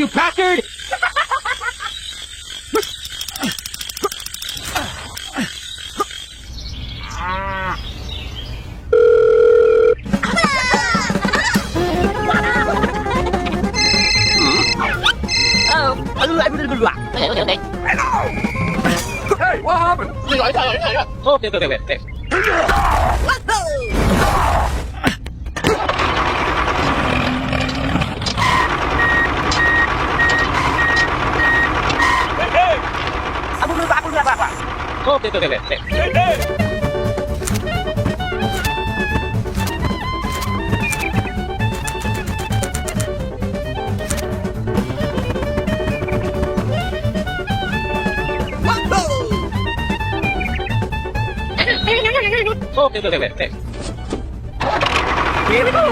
you bastard! Hey, what happened? Okay. Okay. Here we go!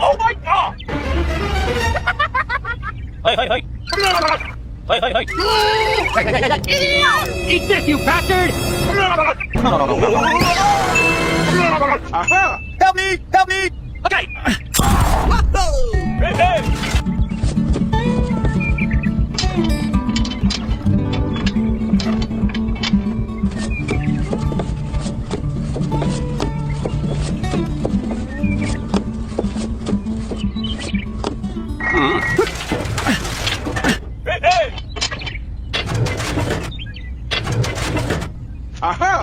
Oh my god! Hey! Eat this, you bastard! Aha! Help me! Okay! Hey! Hey! Aha!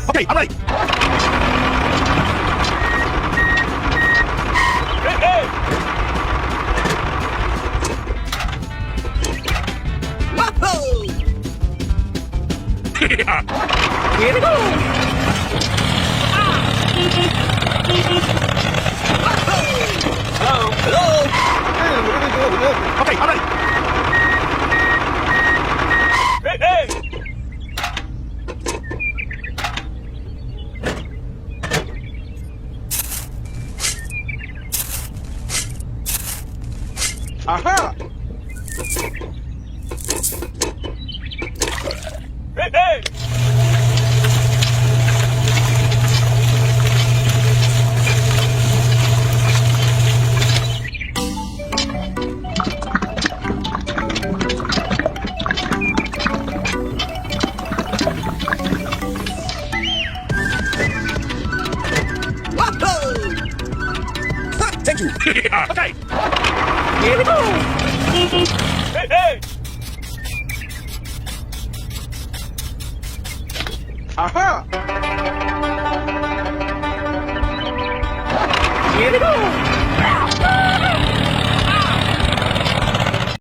Okay, alright! Hey! Here we go! Hello? Okay, alright! Hey! Aha! Hey! Thank you! Okay! Here we go! Hey! Aha! Here we go!